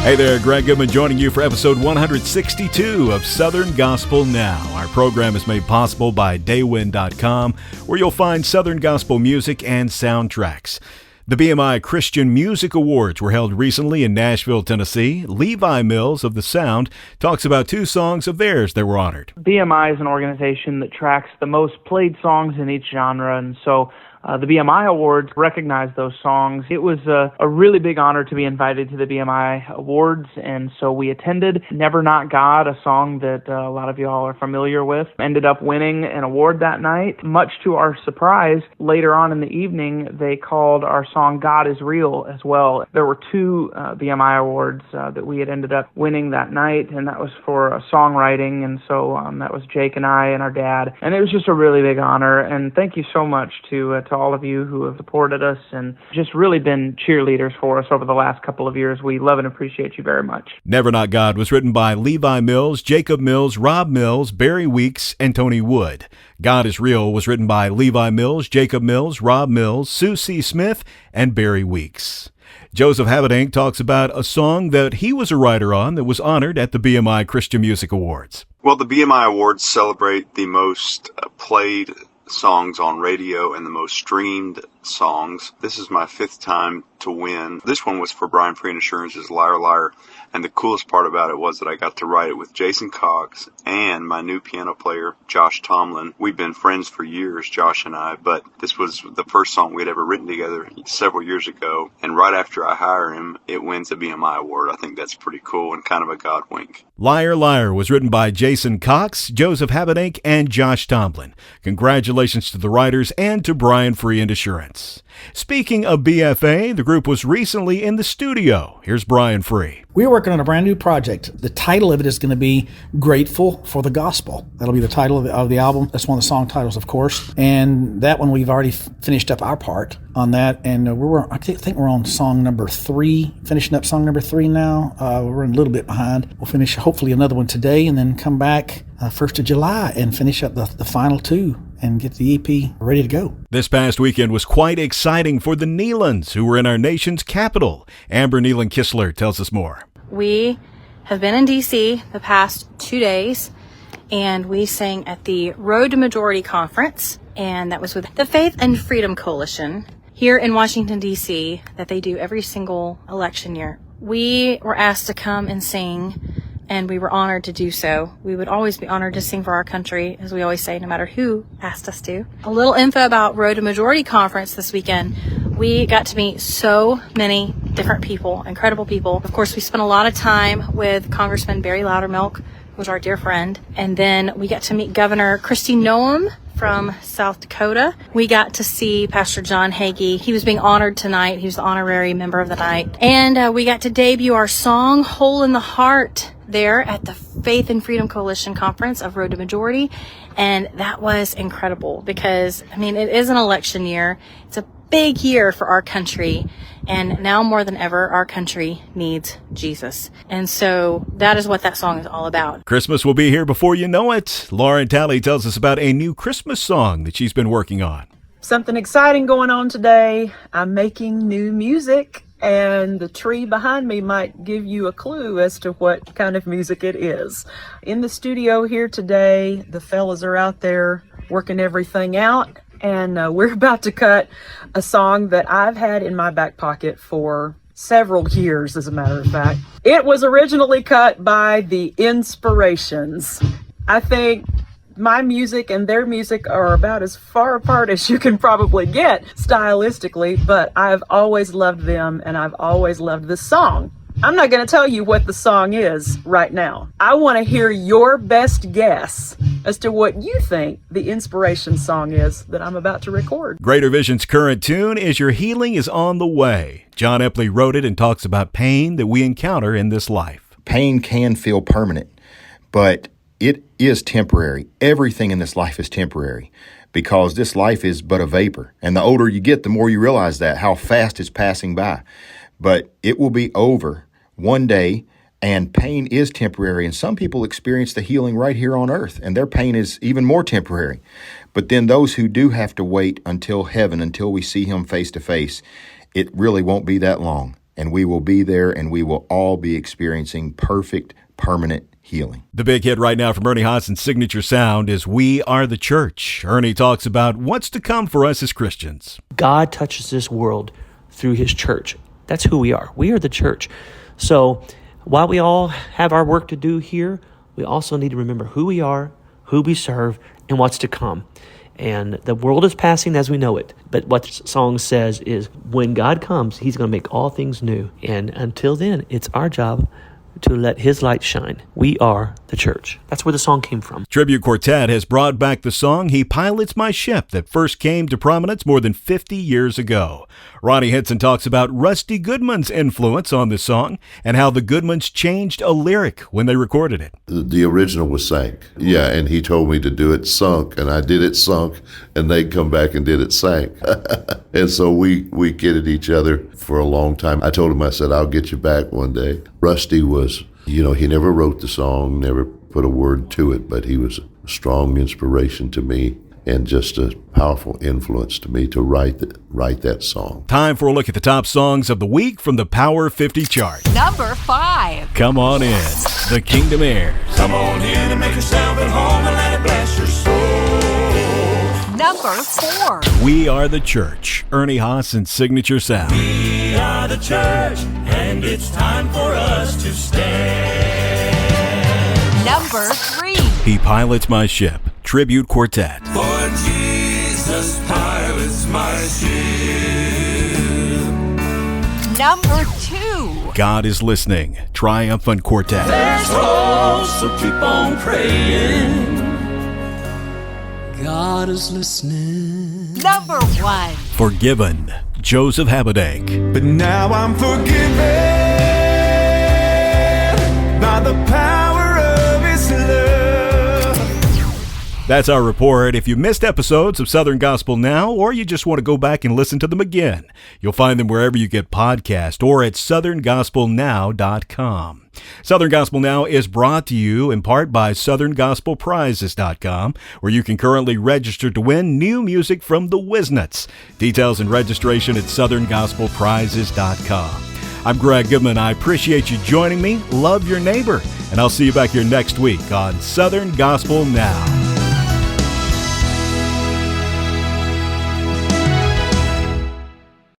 Hey there, Greg Goodman joining you for episode 162 of Southern Gospel Now. Our program is made possible by Daywind.com, where you'll find Southern Gospel music and soundtracks. The BMI Christian Music Awards were held recently in Nashville, Tennessee. Levi Mills of The Sound talks about two songs of theirs that were honored. BMI is an organization that tracks the most played songs in each genre, and so the BMI Awards recognize those songs. It was a really big honor to be invited to the BMI Awards, and so we attended. Never Not God, a song that a lot of y'all are familiar with, ended up winning an award that night. Much to our surprise, later on in the evening, they called our song God is Real as well. There were two BMI Awards that we had ended up winning that night, and that was for songwriting, and so that was Jake and I and our dad, and it was just a really big honor, and thank you so much to all of you who have supported us and just really been cheerleaders for us over the last couple of years. We love and appreciate you very much. Never Not God was written by Levi Mills, Jacob Mills, Rob Mills, Barry Weeks, and Tony Wood. God is Real was written by Levi Mills, Jacob Mills, Rob Mills, Sue C. Smith, and Barry Weeks. Joseph Habedank talks about a song that he was a writer on that was honored at the BMI Christian Music Awards. Well, the BMI Awards celebrate the most played songs on radio and the most streamed songs. This is my fifth time to win. This one was for Brian Free and Assurance's Liar Liar, and the coolest part about it was that I got to write it with Jason Cox and my new piano player, Josh Tomlin. We've been friends for years, Josh and I, but this was the first song we'd ever written together several years ago, and right after I hire him, it wins a BMI award. I think that's pretty cool and kind of a God wink. Liar Liar was written by Jason Cox, Joseph Habedank, and Josh Tomlin. Congratulations to the writers and to Brian Free and Assurance. Speaking of BFA, the group was recently in the studio. Here's Brian Free. We're working on a brand new project. The title of it is going to be Grateful for the Gospel. That'll be the title of the album. That's one of the song titles, of course. And that one, we've already finished up our part on that. And I think we're on song number 3, finishing up song number 3 now. We're running a little bit behind. We'll finish hopefully another one today and then come back 1st of July and finish up the final 2 and get the EP ready to go. This past weekend was quite exciting for the Nelons, who were in our nation's capital. Amber Nealon-Kistler tells us more. We have been in D.C. the past 2 days, and we sang at the Road to Majority Conference, and that was with the Faith and Freedom Coalition here in Washington, D.C., that they do every single election year. We were asked to come and sing, and we were honored to do so. We would always be honored to sing for our country, as we always say, no matter who asked us to. A little info about Road to Majority Conference this weekend. We got to meet so many different people, incredible people. Of course, we spent a lot of time with Congressman Barry Loudermilk, who was our dear friend. And then we got to meet Governor Kristi Noem from South Dakota. We got to see Pastor John Hagee. He was being honored tonight. He was the honorary member of the night. And we got to debut our song, Hole in the Heart, there at the Faith and Freedom Coalition Conference of Road to Majority. And that was incredible because, it is an election year. It's a big year for our country. And now more than ever, our country needs Jesus. And so that is what that song is all about. Christmas will be here before you know it. Lauren Talley tells us about a new Christmas song that she's been working on. Something exciting going on today. I'm making new music, and the tree behind me might give you a clue as to what kind of music it is. In the studio here today, the fellas are out there working everything out, and we're about to cut a song that I've had in my back pocket for several years, as a matter of fact. It was originally cut by the Inspirations. I think my music and their music are about as far apart as you can probably get stylistically, but I've always loved them and I've always loved this song. I'm not going to tell you what the song is right now. I want to hear your best guess as to what you think the Inspiration song is that I'm about to record. Greater Vision's current tune is Your Healing is on the Way. John Epley wrote it and talks about pain that we encounter in this life. Pain can feel permanent, but it is temporary. Everything in this life is temporary because this life is but a vapor. And the older you get, the more you realize that, how fast it's passing by. But it will be over one day, and pain is temporary. And some people experience the healing right here on earth, and their pain is even more temporary. But then those who do have to wait until heaven, until we see him face to face, it really won't be that long. and we will be there, and we will all be experiencing perfect, permanent healing. The big hit right now from Ernie Haase's signature sound is We Are the Church. Ernie talks about what's to come for us as Christians. God touches this world through his church. That's who we are. We are the church. So while we all have our work to do here, we also need to remember who we are, who we serve, and what's to come. And the world is passing as we know it. But what the song says is when God comes, he's going to make all things new. And until then, it's our job to let his light shine. We are the church. That's where the song came from. Tribute Quartet has brought back the song He Pilots My Ship that first came to prominence more than 50 years ago. Ronnie Hinson talks about Rusty Goodman's influence on this song and how the Goodmans changed a lyric when they recorded it. The original was sank. Yeah, and he told me to do it sunk, and I did it sunk, and they come back and did it sank. And so we kidded each other for a long time. I told him, I said, I'll get you back one day. Rusty was, he never wrote the song, never put a word to it, but he was a strong inspiration to me and just a powerful influence to me to write that song. Time for a look at the top songs of the week from the Power 50 chart. Number 5. Come on in, The Kingdom Heirs. Come on in and make yourself at home and let it bless your soul. Number 4. We Are the Church, Ernie Haase's signature sound. We are the church, and it's time for us to stand. Number 3. He Pilots My Ship, Tribute Quartet. For Jesus pilots my ship. Number 2. God is Listening, Triumphant Quartet. There's hope, so keep on praying. God is listening. Number 1. Forgiven, Joseph Habedank. But now I'm forgiven by the power of his love. That's our report. If you missed episodes of Southern Gospel Now, or you just want to go back and listen to them again, you'll find them wherever you get podcasts or at southerngospelnow.com. Southern Gospel Now is brought to you in part by southerngospelprizes.com, where you can currently register to win new music from the Wisnuts. Details and registration at southerngospelprizes.com. I'm Greg Goodman. I appreciate you joining me. Love your neighbor. And I'll see you back here next week on Southern Gospel Now.